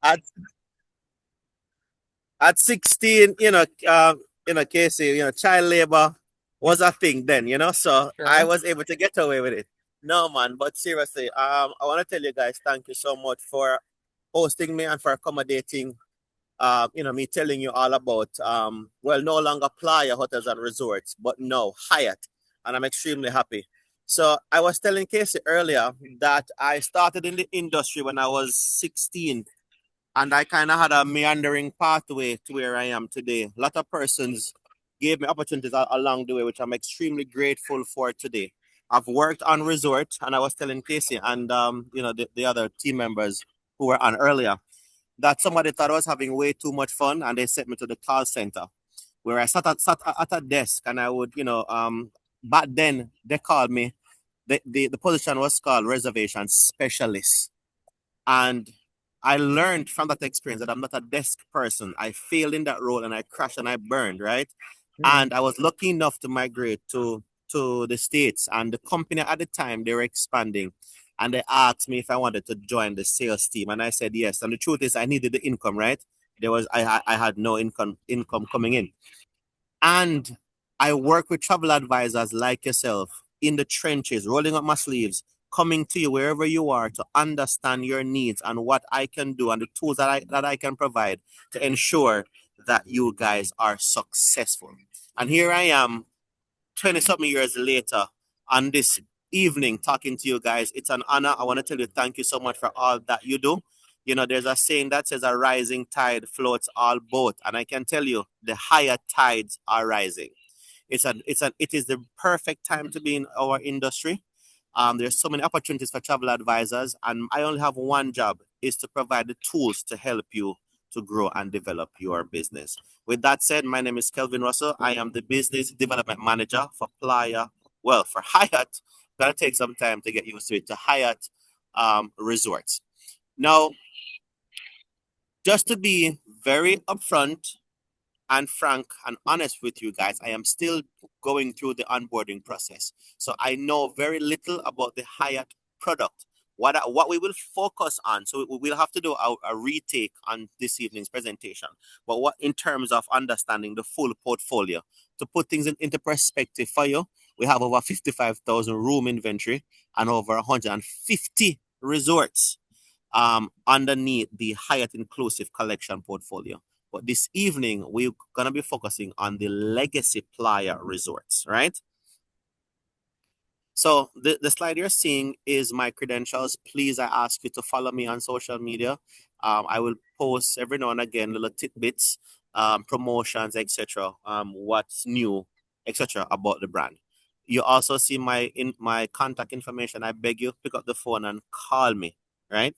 At at 16, Casey, child labor was a thing then, so I Okay. was able to get away with it. No, man, but seriously, I want to tell you guys, thank you so much for hosting me and for accommodating, me telling you all about, well, no longer Playa Hotels and Resorts, but no, Hyatt. And I'm extremely happy. So I was telling Casey earlier that I started in the industry when I was 16, and I kind of had a meandering pathway to where I am today. A lot of persons gave me opportunities along the way, which I'm extremely grateful for today. I've worked on resort, and I was telling Casey and the other team members who were on earlier that somebody thought I was having way too much fun, and they sent me to the call center where I sat at a desk, and I would back then they called me, the position was called reservation specialist. And I learned from that experience that I'm not a desk person. I failed in that role and I crashed and I burned, right? Mm. And I was lucky enough to migrate to the States. And the company at the time, they were expanding. And they asked me if I wanted to join the sales team. And I said yes. And the truth is I needed the income, right? I had no income coming in. And I work with travel advisors like yourself in the trenches, rolling up my sleeves, coming to you wherever you are to understand your needs and what I can do and the tools that I can provide to ensure that you guys are successful. And here I am 20 something years later on this evening talking to you guys. It's an honor. I want to tell you thank you so much for all that you do. There's a saying that says a rising tide floats all boat. And I can tell you the higher tides are rising. It is the perfect time to be in our industry. There's so many opportunities for travel advisors, and I only have one job is to provide the tools to help you to grow and develop your business. With that said, my name is Kelvin Russell. I am the business development manager for for Hyatt. Gonna take some time to get used to it, to Hyatt Resorts. Now, just to be very upfront and frank and honest with you guys, I am still going through the onboarding process. So I know very little about the Hyatt product. What we will focus on, so we will have to do a retake on this evening's presentation. But what in terms of understanding the full portfolio, to put things into perspective for you, we have over 55,000 room inventory and over 150 resorts underneath the Hyatt Inclusive Collection portfolio. But this evening, we're going to be focusing on the legacy Playa resorts, right? So the slide you're seeing is my credentials. Please, I ask you to follow me on social media. I will post every now and again little tidbits, promotions, etc. What's new, etc. about the brand. You also see my contact information. I beg you, pick up the phone and call me, right?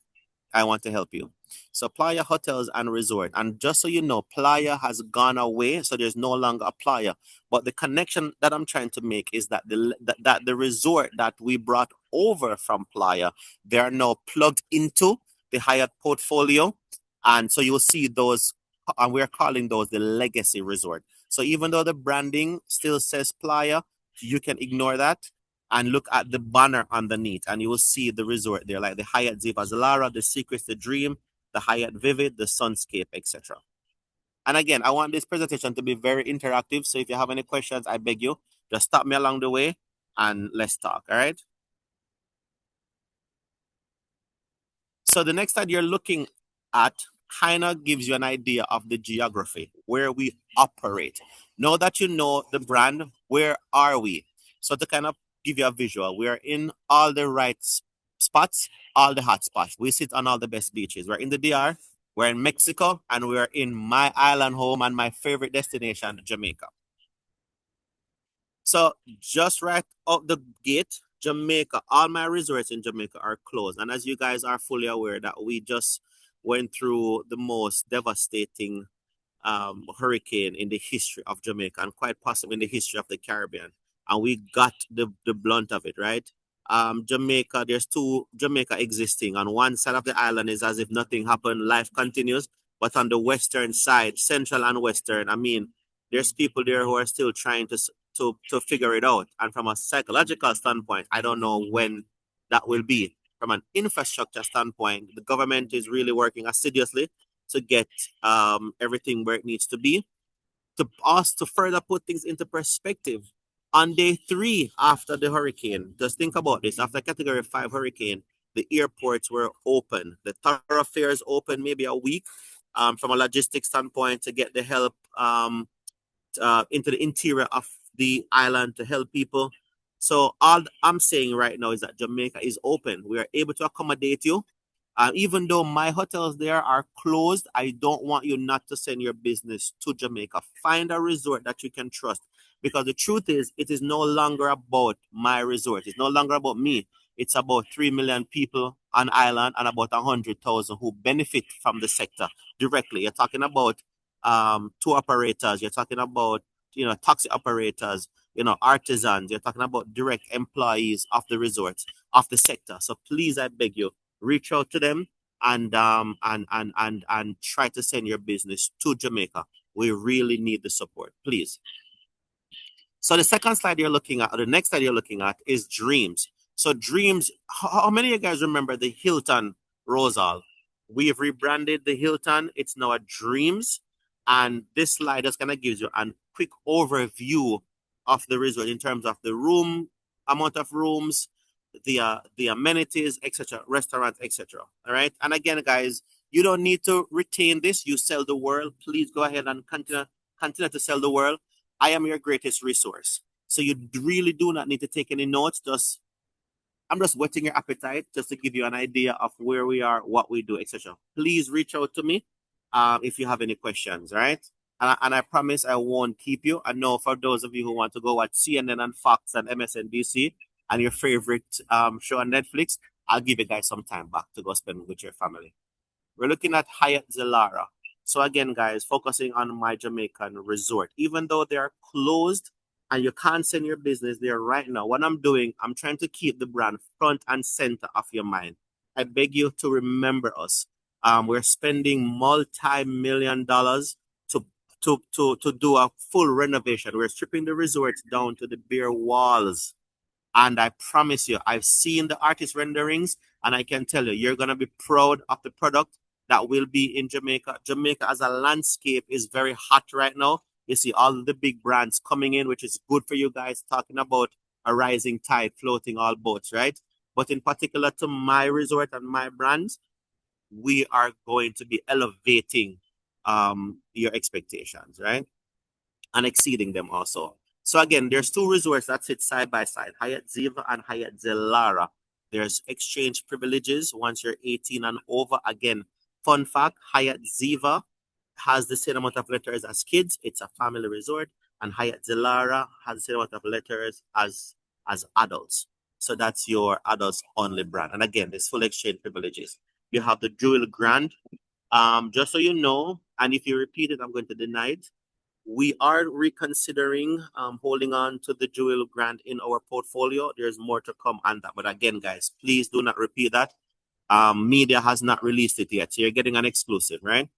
I want to help you. So Playa Hotels and Resort. And just so you know, Playa has gone away, so there's no longer a Playa. But the connection that I'm trying to make is that the resort that we brought over from Playa, they are now plugged into the Hyatt portfolio. And so you'll see those, and we're calling those the legacy resort. So even though the branding still says Playa, you can ignore that and look at the banner underneath, and you will see the resort there, like the Hyatt Ziva Zilara, the Secrets, the Dream, the Hyatt Vivid, the Sunscape, etc. And again, I want this presentation to be very interactive. So if you have any questions, I beg you, just stop me along the way and let's talk. All right. So the next slide you're looking at kind of gives you an idea of the geography where we operate. Now that you know the brand, where are we? So to kind of give you a visual, we are in all the right spots, all the hot spots. We sit on all the best beaches. We're in the DR, we're in Mexico, and we're in my island home and my favorite destination, Jamaica. So just right out the gate, Jamaica, all my resorts in Jamaica are closed. And as you guys are fully aware that we just went through the most devastating hurricane in the history of Jamaica and quite possibly in the history of the Caribbean. And we got the blunt of it, right? Jamaica, there's two Jamaica existing. On one side of the island is as if nothing happened, life continues. But on the western side, central and western, I mean, there's people there who are still trying to figure it out. And from a psychological standpoint, I don't know when that will be. from an infrastructure standpoint, the government is really working assiduously to get everything where it needs to be. To us to further put things into perspective, on day 3 after the hurricane, just think about this: after Category 5 hurricane, the airports were open, the thoroughfares open maybe a week, from a logistics standpoint to get the help into the interior of the island to help people. So all I'm saying right now is that Jamaica is open. We are able to accommodate you. Even though my hotels there are closed, I don't want you not to send your business to Jamaica. Find a resort that you can trust. Because the truth is, it is no longer about my resort. It's no longer about me. It's about 3 million people on island and about 100,000 who benefit from the sector directly. You're talking about tour operators. You're talking about, taxi operators, artisans. You're talking about direct employees of the resorts, of the sector. So please, I beg you, reach out to them and try to send your business to Jamaica. We really need the support, please. So the second slide you're looking at, or the next slide you're looking at, is Dreams. So Dreams, how many of you guys remember the Hilton Rosal? We have rebranded the Hilton. It's now a Dreams. And this slide just kind of gives you a quick overview of the resort in terms of the room, amount of rooms, the amenities, etc., restaurants, etc. All right. And again, guys, you don't need to retain this. You sell the world. Please go ahead and continue to sell the world. I am your greatest resource. So you really do not need to take any notes. I'm just whetting your appetite just to give you an idea of where we are, what we do, etc. Please reach out to me if you have any questions, right? And I promise I won't keep you. I know for those of you who want to go watch CNN and Fox and MSNBC and your favorite show on Netflix, I'll give you guys some time back to go spend with your family. We're looking at Hyatt Zilara. So again, guys, focusing on my Jamaican resort. Even though they are closed and you can't send your business there right now, what I'm doing, I'm trying to keep the brand front and center of your mind. I beg you to remember us. We're spending multi-million dollars to do a full renovation. We're stripping the resorts down to the bare walls. And I promise you, I've seen the artist renderings, and I can tell you, you're going to be proud of the product that will be in Jamaica. Jamaica as a landscape is very hot right now. You see all the big brands coming in, which is good for you guys, talking about a rising tide floating all boats, right? But in particular to my resort and my brands, we are going to be elevating your expectations, right? And exceeding them also. So again, there's 2 resorts that sit side by side, Hyatt Ziva and Hyatt Zilara. There's exchange privileges once you're 18 and over. Again, fun fact, Hyatt Ziva has the same amount of letters as kids. It's a family resort. And Hyatt Zilara has the same amount of letters as adults. So that's your adults only brand. And again, there's full exchange privileges. You have the Jewel Grand. Just so you know, and if you repeat it, I'm going to deny it. We are reconsidering holding on to the Jewel Grand in our portfolio. There's more to come on that. But again, guys, please do not repeat that. Media has not released it yet. So you're getting an exclusive, right?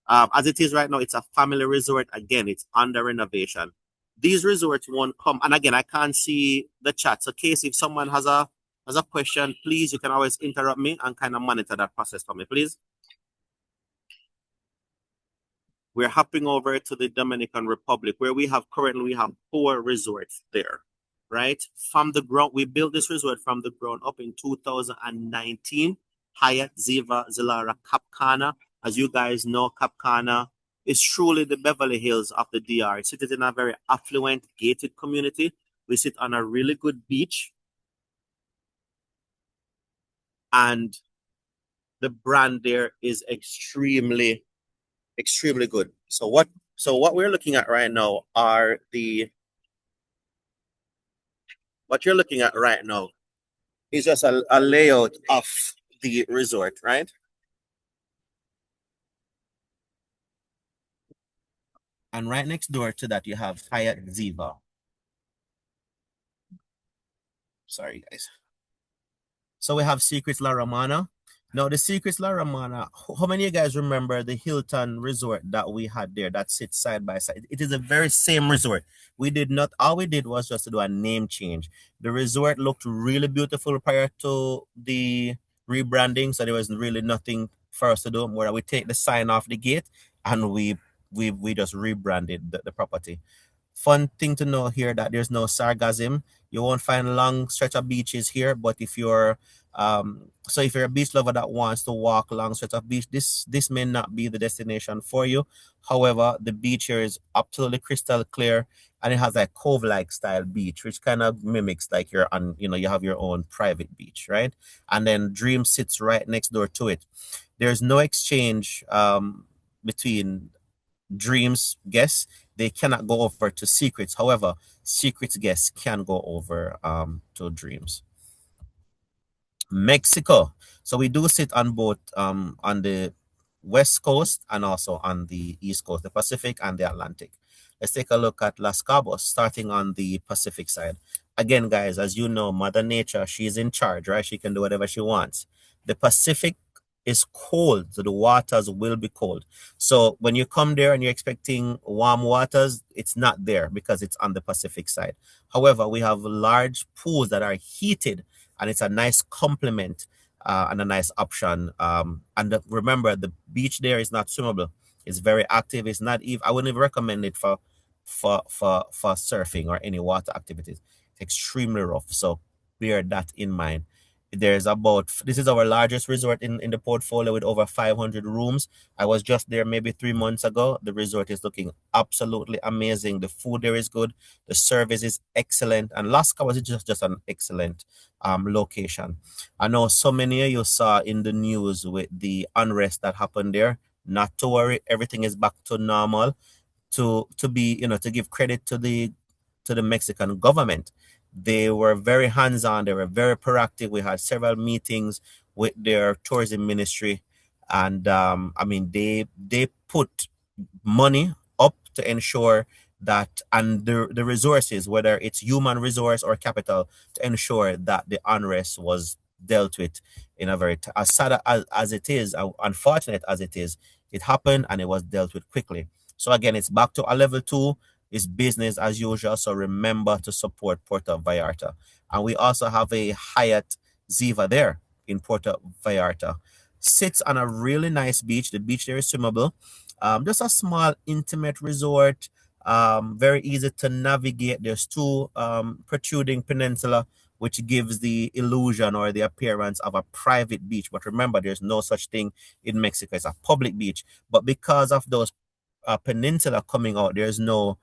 As it is right now, it's a family resort. Again, it's under renovation. These resorts won't come. And again, I can't see the chat. So, Casey, if someone has a question, please, you can always interrupt me and kind of monitor that process for me, please. We're hopping over to the Dominican Republic, where we have 4 resorts there, right? From the ground, we built this resort from the ground up in 2019. Hyatt Ziva Zilara Cap Cana. As you guys know, Cap Cana is truly the Beverly Hills of the DR. It sits in a very affluent, gated community. We sit on a really good beach. And the brand there is extremely good. So what we're looking at right now are what you're looking at right now is just a layout of the resort, right? And right next door to that, you have Hyatt Ziva. Sorry, guys. So we have Secrets La Romana. Now, the Secrets La Romana, how many of you guys remember the Hilton resort that we had there that sits side by side? It is the very same resort. All we did was just to do a name change. The resort looked really beautiful prior to the rebranding, so there was really nothing for us to do more than we take the sign off the gate and we just rebranded the property. Fun thing to know here that there's no sargassum. You won't find long stretch of beaches here, but if you're a beach lover that wants to walk long stretch of beach, this may not be the destination for you. However, the beach here is absolutely crystal clear, and it has a cove-like style beach, which kind of mimics like you're on, you have your own private beach, right? And then Dream sits right next door to it. There's no exchange between Dreams guests. They cannot go over to Secrets. However, Secrets guests can go over to Dreams. Mexico. So we do sit on both on the west coast and also on the east coast, the Pacific and the Atlantic. Let's take a look at Las Cabos, starting on the Pacific side. Again, guys, as you know, Mother Nature, she's in charge, right? She can do whatever she wants. The Pacific is cold, so the waters will be cold. So when you come there and you're expecting warm waters, it's not there because it's on the Pacific side. However, we have large pools that are heated, and it's a nice complement and a nice option. Remember, the beach there is not swimmable. It's very active. It's not even. I wouldn't even recommend it for surfing or any water activities. It's extremely rough. So bear that in mind. This is our largest resort in the portfolio with over 500 rooms. I was just there maybe 3 months ago. The resort is looking absolutely amazing. The food there is good. The service is excellent. And Las Cabos is just an excellent location. I know so many of you saw in the news with the unrest that happened there. Not to worry, everything is back to normal. To give credit to the Mexican government. They were very hands-on. They were very proactive. We had several meetings with their tourism ministry, and I mean they put money up to ensure that, and the resources, whether it's human resource or capital, to ensure that the unrest was dealt with in a very as sad as it is, unfortunate as it is, it happened and it was dealt with quickly. So again, it's back to a level two. It's business as usual. So remember to support Puerto Vallarta. And we also have a Hyatt Ziva there in Puerto Vallarta. Sits on a really nice beach. The beach there is swimmable. Just a small, intimate resort. Very easy to navigate. There's two protruding peninsula, which gives the illusion or the appearance of a private beach. But remember, there's no such thing in Mexico. It's a public beach. But because of those peninsula coming out, there's no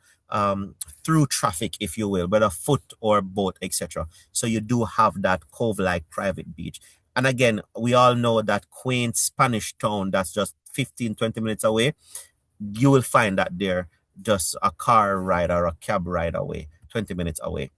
through traffic, if you will, whether foot or boat, etc. So you do have that cove-like private beach. And again, we all know that quaint Spanish town that's just 15-20 minutes away. You will find that there just a car ride or a cab ride away, 20 minutes away.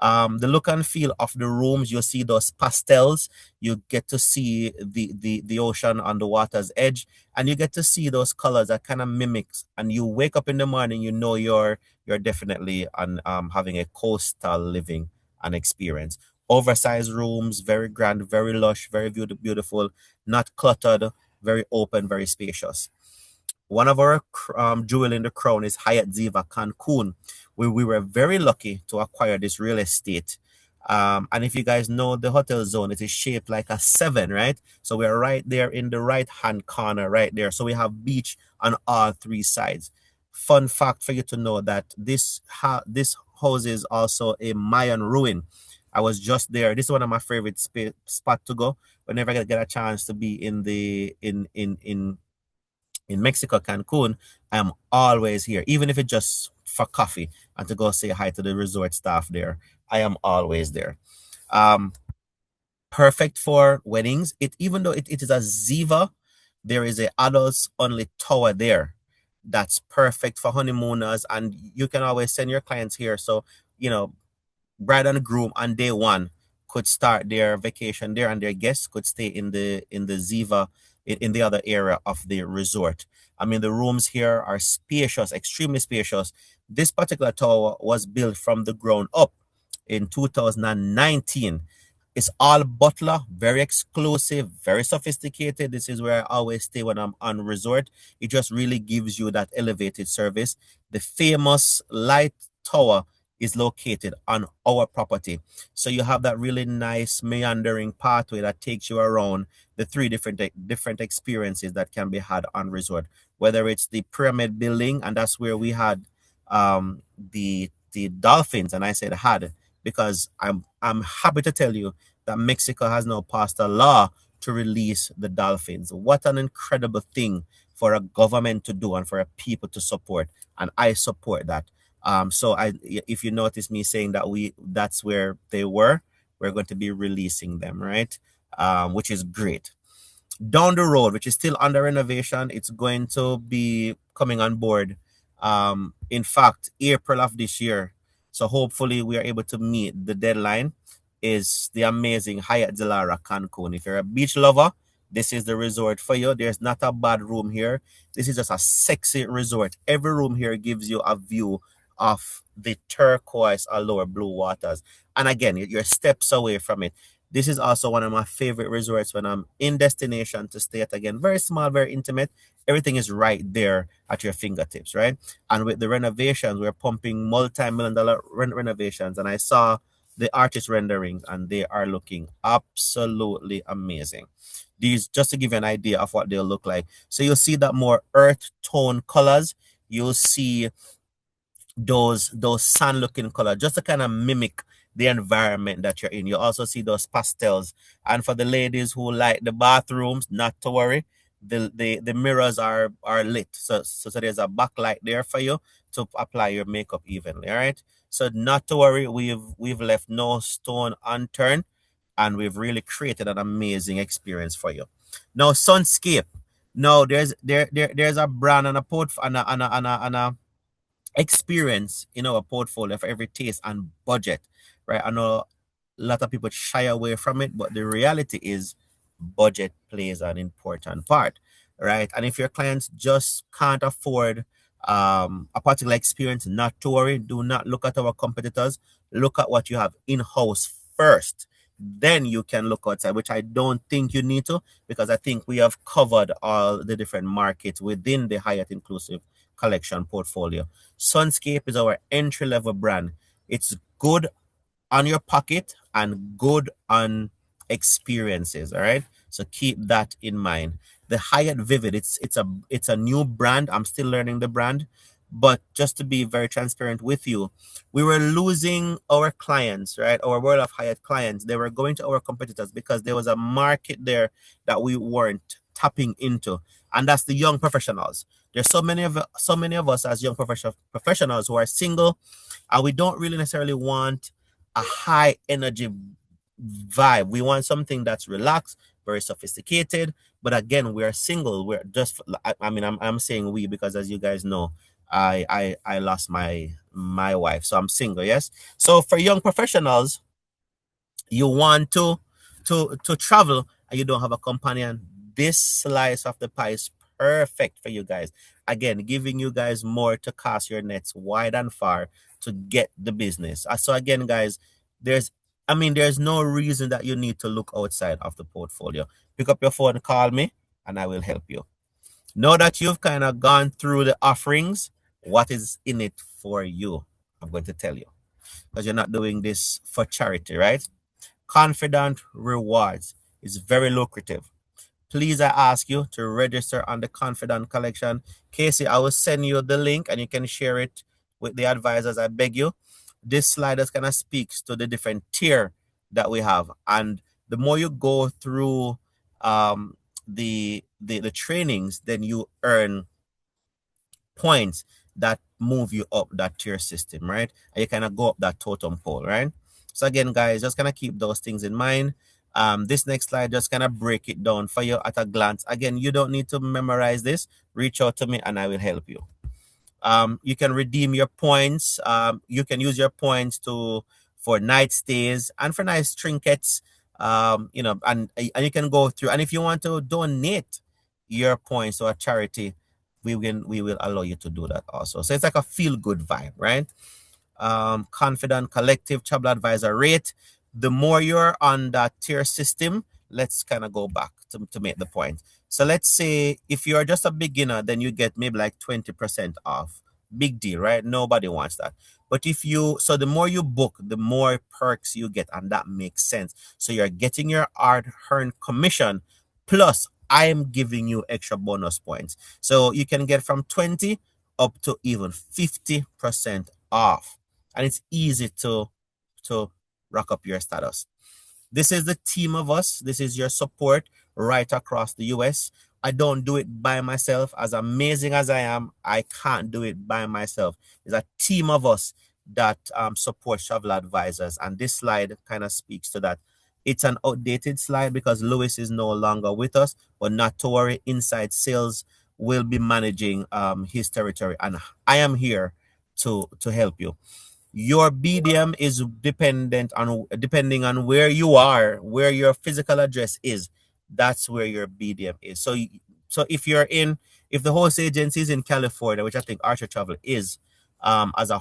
The look and feel of the rooms, you see those pastels, you get to see the ocean on the water's edge, and you get to see those colors that kind of mimics, and you wake up in the morning, you know you're definitely on having a coastal living and experience. Oversized rooms, very grand, very lush, very beautiful, not cluttered, very open, very spacious. One of our jewel in the crown is Hyatt Ziva Cancun, where we were very lucky to acquire this real estate. And if you guys know the hotel zone, it is shaped like a seven, right? So we're right there in the right hand corner, right there. So we have beach on all three sides. Fun fact for you to know that this house is also a Mayan ruin. I was just there. This is one of my favorite spot to go whenever I get a chance to be in Mexico, Cancun. I am always here, even if it's just for coffee and to go say hi to the resort staff there. I am always there. Um, Perfect for weddings. Even though it is a Ziva, there is a adults only tower there. That's perfect for honeymooners, and you can always send your clients here. So, you know, bride and groom on day one could start their vacation there, and their guests could stay in the Ziva in the other area of the resort. I mean, the rooms here are spacious, extremely spacious. This particular tower was built from the ground up in 2019. It's all butler, very exclusive, very sophisticated. This is where I always stay when I'm on resort. It just really gives you that elevated service. The famous light tower is located on our property. So you have that really nice meandering pathway that takes you around the three different experiences that can be had on resort. Whether it's the pyramid building, and that's where we had the dolphins, and I said had because I'm happy to tell you that Mexico has now passed a law to release the dolphins. What an incredible thing for a government to do and for a people to support, and I support that. So if you notice me saying that that's where they were, we're going to be releasing them, right? Which is great. Down the road, which is still under renovation, it's going to be coming on board. In fact, April of this year. So hopefully we are able to meet the deadline. Is the amazing Hyatt Zilara Cancun. If you're a beach lover, this is the resort for you. There's not a bad room here. This is just a sexy resort. Every room here gives you a view of the turquoise or lower blue waters. And again, you're steps away from it. This is also one of my favorite resorts when I'm in destination to stay at. Again, very small, very intimate. Everything is right there at your fingertips, right? And with the renovations, we're pumping multi-million dollar renovations. And I saw the artist renderings and they are looking absolutely amazing. These, just to give you an idea of what they'll look like. So you'll see that more earth tone colors. You'll see those sand looking color just to kind of mimic the environment that you're in. You also see those pastels. And for the ladies who like the bathrooms, not to worry, the mirrors are lit. So there's a backlight there for you to apply your makeup evenly. All right. So not to worry, we've left no stone unturned, and we've really created an amazing experience for you. Now, Sunscape. No, there's a brand and a port and a experience in our portfolio for every taste and budget, right? I know a lot of people shy away from it, but the reality is budget plays an important part, right? And if your clients just can't afford a particular experience, not to worry. Do not look at our competitors. Look at what you have in-house first. Then you can look outside, which I don't think you need to, because I think we have covered all the different markets within the Hyatt Inclusive Collection portfolio. Sunscape is our entry level brand. It's good on your pocket and good on experiences. All right. So keep that in mind. The Hyatt Vivid, it's a new brand. I'm still learning the brand. But just to be very transparent with you, we were losing our clients, right? Our World of Hyatt clients. They were going to our competitors because there was a market there that we weren't tapping into. And that's the young professionals. There's so many of us as young professionals who are single, and we don't really necessarily want a high energy vibe. We want something that's relaxed, very sophisticated. But again, we're single. We're just, I mean, I'm saying we because, as you guys know, I lost my wife, so I'm single. Yes. So for young professionals, you want to travel and you don't have a companion, this slice of the pie is perfect for you guys. Again, giving you guys more to cast your nets wide and far to get the business. So again, guys, there's there's no reason that you need to look outside of the portfolio. Pick up your phone, call me, and I will help you. Now that you've kind of gone through the offerings, what is in it for you? I'm going to tell you, because you're not doing this for charity, right? Confident rewards is very lucrative. Please, I ask you to register on the Confident Collection. Casey, I will send you the link and you can share it with the advisors. I beg you. This slide just kind of speaks to the different tier that we have. And the more you go through the trainings, then you earn points that move you up that tier system, right? And you kind of go up that totem pole, right? So again, guys, just kind of keep those things in mind. This next slide just kind of break it down for you at a glance. Again, you don't need to memorize this. Reach out to me and I will help you. You can redeem your points. You can use your points for night stays and for nice trinkets. And you can go through. And if you want to donate your points to a charity, we will allow you to do that also. So it's like a feel good vibe, right? Confident collective travel advisor rate. The more you're on that tier system, let's kind of go back to make the point. So let's say if you're just a beginner, then you get maybe like 20% off Big deal, right? Nobody wants that. But so the more you book, the more perks you get, and that makes sense. So you're getting your hard-earned commission, plus I am giving you extra bonus points. So you can get from 20 up to even 50% off. And it's easy to rack up your status. This is the team of us. This is your support right across the US. I don't do it by myself. As amazing as I am, I can't do it by myself. There's a team of us that support travel advisors. And this slide kind of speaks to that. It's an outdated slide because Lewis is no longer with us, but not to worry. Inside Sales will be managing his territory. And I am here to help you. Your BDM is depending on where you are, where your physical address is. That's where your BDM is. So if the host agency is in California, which I think Archer Travel is, as a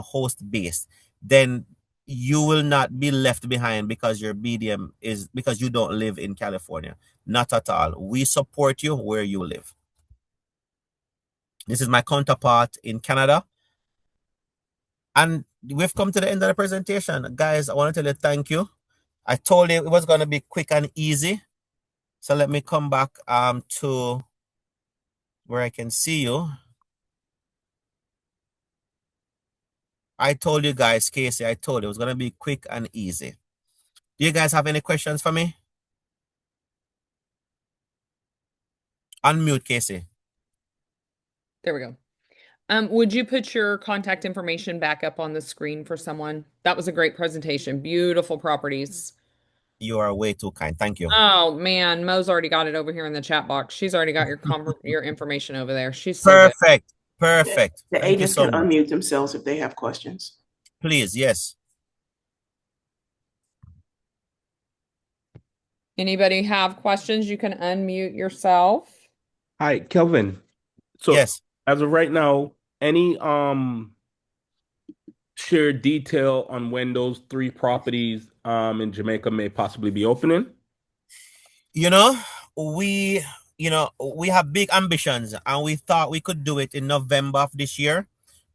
host base, then you will not be left behind because your BDM is because you don't live in California. Not at all. We support you where you live. This is my counterpart in Canada. And we've come to the end of the presentation. Guys, I want to tell you thank you. I told you it was going to be quick and easy. So let me come back to where I can see you. I told you guys, Casey, I told you it was going to be quick and easy. Do you guys have any questions for me? Unmute, Casey. There we go. Would you put your contact information back up on the screen for someone? That was a great presentation. Beautiful properties. You are way too kind. Thank you. Oh man, Mo's already got it over here in the chat box. She's already got your information over there. She's so good. Perfect. Perfect. The Thank you agents so can much. unmute themselves if they have questions. Please, yes. Anybody have questions? You can unmute yourself. Hi, Kelvin. So Yes. as of right now, any shared detail on when those 3 properties in Jamaica may possibly be opening? We have big ambitions and we thought we could do it in November of this year.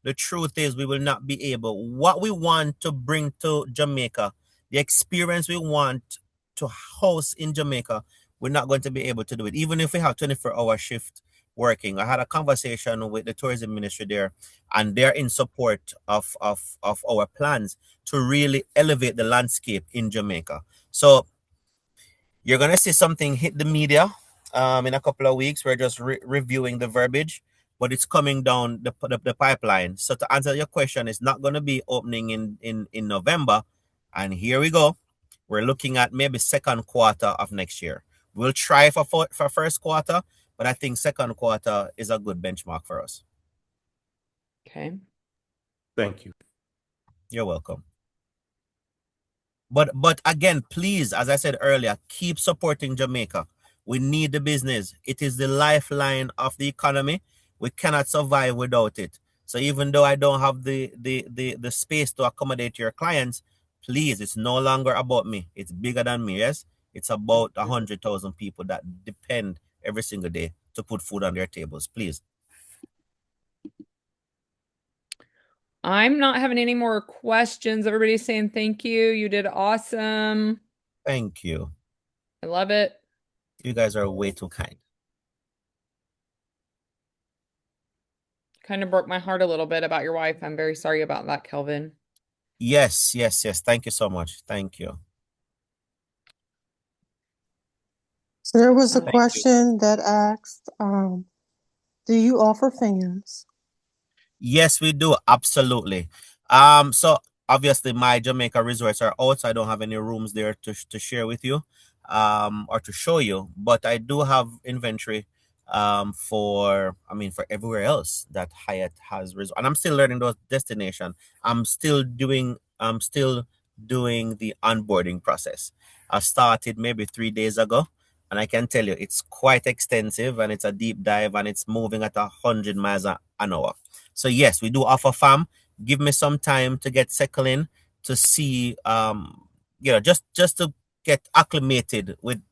The truth is we will not be able. What we want to bring to Jamaica, the experience we want to host in Jamaica, we're not going to be able to do it, even if we have 24-hour shift working. I had a conversation with the tourism ministry there, and they're in support of our plans to really elevate the landscape in Jamaica. So you're going to see something hit the media in a couple of weeks. We're just reviewing the verbiage, but it's coming down the pipeline. So to answer your question, it's not going to be opening in November. And here we go. We're looking at maybe second quarter of next year. We'll try for first quarter, but I think second quarter is a good benchmark for us. Okay. Thank you. You're welcome. But again, please, as I said earlier, keep supporting Jamaica. We need the business. It is the lifeline of the economy. We cannot survive without it. So even though I don't have the space to accommodate your clients, please, it's no longer about me. It's bigger than me, yes? It's about 100,000 people that depend every single day to put food on their tables. Please. I'm not having any more questions. Everybody's saying thank you. You did awesome. Thank you. I love it. You guys are way too kind. Kind of broke my heart a little bit about your wife. I'm very sorry about that, Kelvin. Yes. Thank you so much. Thank you. So there was a question that asked, do you offer fans? Yes, we do. Absolutely. So obviously my Jamaica resorts are out, so I don't have any rooms there to share with you, or to show you, but I do have inventory, for everywhere else that Hyatt has resort. And I'm still learning those destinations. I'm still doing the onboarding process. I started maybe 3 days ago. And I can tell you, it's quite extensive and it's a deep dive and it's moving at 100 miles an hour. So yes, we do offer FAM. Give me some time to get settled in to see, just to get acclimated with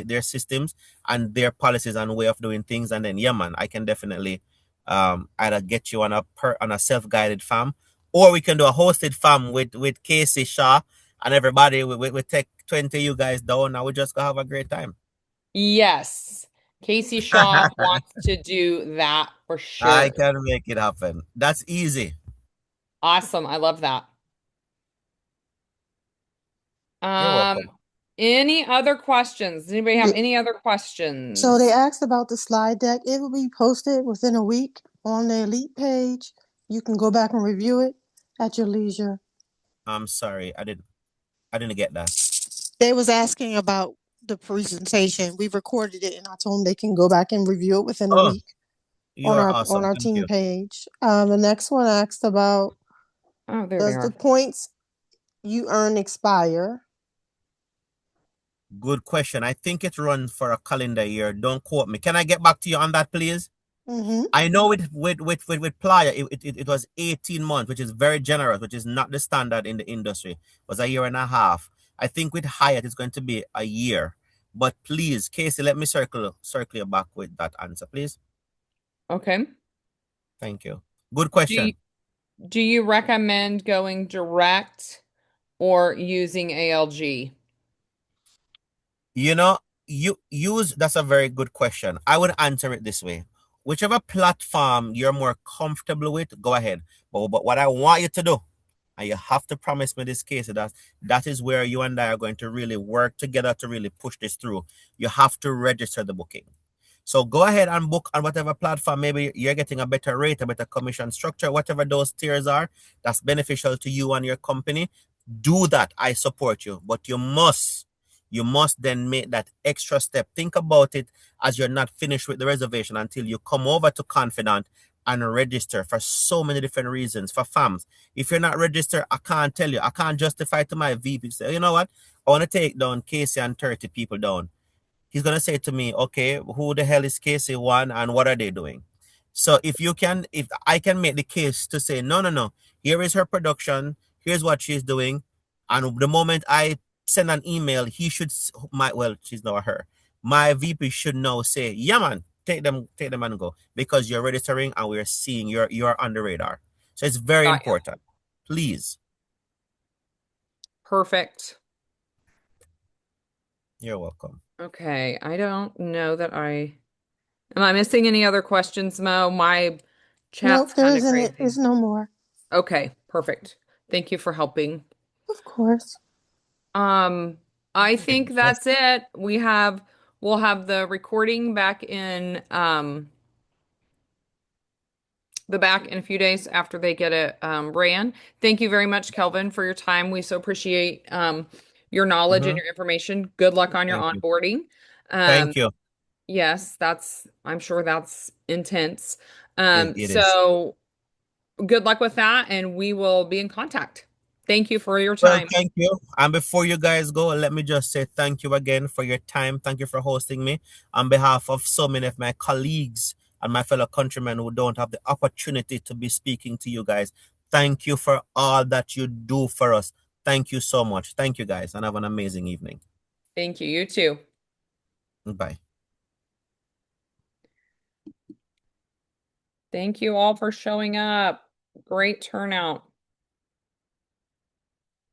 their systems and their policies and way of doing things. And then, yeah, man, I can definitely either get you on a self-guided farm, or we can do a hosted farm with Casey Shaw and everybody. We take 20 of you guys down and we just go have a great time. Yes. Casey Shaw wants to do that for sure. I can make it happen. That's easy. Awesome. I love that. You're welcome. Any other questions? Does anybody have any other questions? So they asked about the slide deck. It will be posted within a week on the Elite page. You can go back and review it at your leisure. I'm sorry, I didn't get that. They was asking about the presentation. We recorded it, and I told them they can go back and review it within a week You on are our awesome. Thank team you. page. The next one asked about Oh, there they does the are. points you earn expire? Good question. I think it runs for a calendar year. Don't quote me. Can I get back to you on that, please? Mm-hmm. I know with Playa, it was 18 months, which is very generous, which is not the standard in the industry. It was a year and a half. I think with Hyatt, it's going to be a year. But please, Casey, let me circle you back with that answer, please. Okay. Thank you. Good question. Do you recommend going direct or using ALG? You know, that's a very good question. I would answer it this way. Whichever platform you're more comfortable with, go ahead. But what I want you to do, and you have to promise me this, case, that is where you and I are going to really work together to really push this through. You have to register the booking. So go ahead and book on whatever platform. Maybe you're getting a better rate, a better commission structure, whatever those tiers are, that's beneficial to you and your company. Do that. I support you. But you must then make that extra step. Think about it as you're not finished with the reservation until you come over to Confidant and register for so many different reasons. For FAMs, if you're not registered, I can't tell you. I can't justify to my VP, say, you know what? I want to take down Casey and 30 people down. He's going to say to me, okay, who the hell is Casey one and what are they doing? So if I can make the case to say, no, here is her production, here's what she's doing. And the moment I send an email, she's not her. My VP should now say, yeah, man, take them and go, because you're registering and we're seeing you're on the radar. So it's very Got you. important. Please. Perfect. You're welcome. Okay. I don't know that am I missing any other questions, Mo? My chat's Nope, there kind of isn't. crazy. There's no more. Okay, perfect. Thank you for helping. Of course. I think that's it. We'll have the recording back in the back in a few days after they get it ran. Thank you very much, Kelvin, for your time. We so appreciate your knowledge and your information. Good luck on your Thank you. onboarding. Thank you. Yes, I'm sure that's intense. It is. So good luck with that, and we will be in contact. Thank you for your Well, time. thank you. And before you guys go, let me just say thank you again for your time. Thank you for hosting me. On behalf of so many of my colleagues and my fellow countrymen who don't have the opportunity to be speaking to you guys, thank you for all that you do for us. Thank you so much. Thank you, guys, and have an amazing evening. Thank you. You too. Bye. Thank you all for showing up. Great turnout.